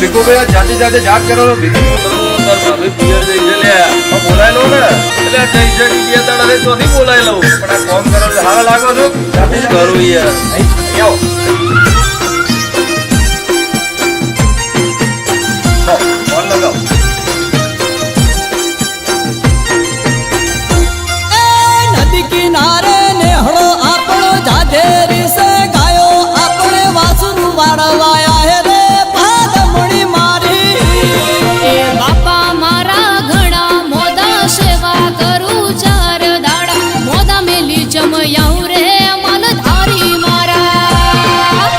ભીખો ભાઈ જાતે જાતે જાત કરો ભીખો તાર ભાભી પિયર જઈ છે લે બોલાય લો ને એટલે જઈ છે બે દાડા રે તો નહીં બોલાય લઉં પણ આ કામ કરો હારા લાગો છો જાતે કરું યાર આવો ફોન લગાવ નદી કિનારે નેહળો આપણો જાધેરી સે ગાયો આપણે વાસુરું વાળવાયા હે રે પાદમણી મારી એ બાપા મારા ઘણા મોદા સેવા કરું ચાર દાડા મોદા મેલી જમયાઉં રે માલધારી મારા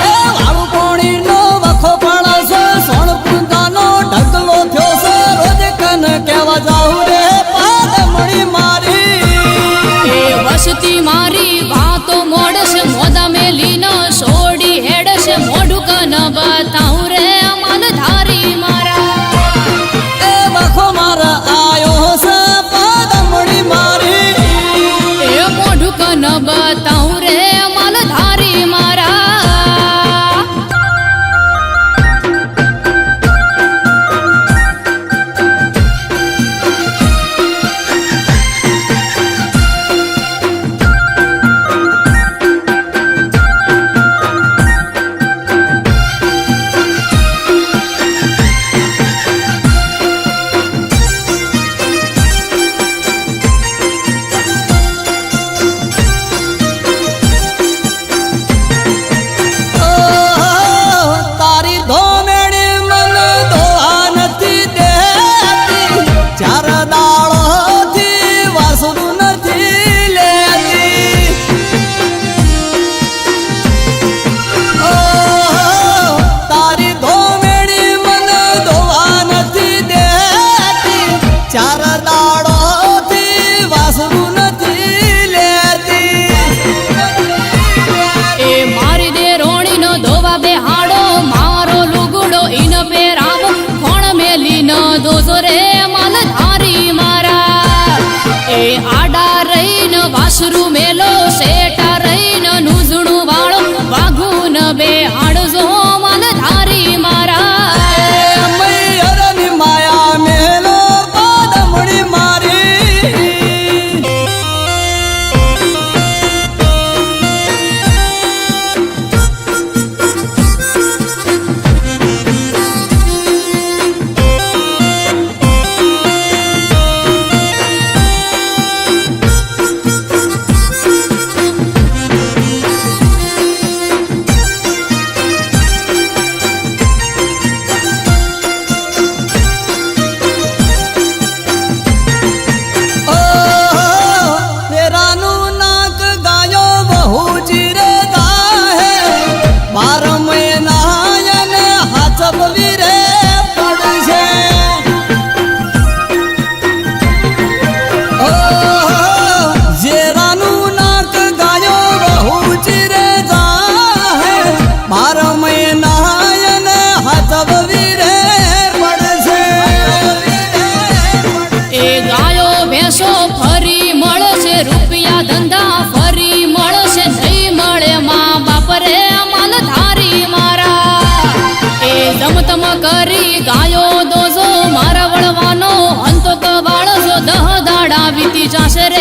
એ વાળું પોણીનો વખો પડશે સોણ પૂંજાનો ઢગલો થયો છે રોજ કન કેવા જાઉં રે પાદમણી મારી એ વસતી મારી વાતો મોડશે મોદા મેલી ન સોડી હેડશે મોઢું કન બતાઉં રે માલધારી મારા એ વખો મારા આયો છે પાદમણી મારી એ મોઢું કન બતાઉં રે માલધારી મારા તારી ધોમેડી મન દોહા નથી દેતી ચાર દાળોથી વાસુરું નથી લેતી તારી ધોમેડી મન દોહા નથી દેતી ચાર દાળોથી વાસુરું નથી લેતી એ મારી દે રોણી નો ધોવા બેહાડો મારો લુગડો ઈન પેરાવો કોણ મેલી ન દોસો રે માલધારી મારા એ આડા રહીન વાસરું મેલો શેટા રહીન નુઝણું વાળો વાઘું ન બેહાડજો માલધારી મારા મૈયરની માયા મેલો પાદમણી મારી તેરાનું નાક ગાયો બહુ જીરે ગાહે 12 મહિના એને હાચબવી રે પડશે જેરાનું નાક ગાયો બહુ જીરે ગાહે 12 મહિના એને હાચબવી રે પડશે એ ગાયો ભેંસો ફરી મળશે રૂપિયા ધંધા ફરી મળશે નહીં મળે માં બાપ રે માલધારી મારા એ જમતમ કરી ગાયો દોજો મારા વળવાનો અંત તો વાળજો દહ દાડા વીતી જાશે રે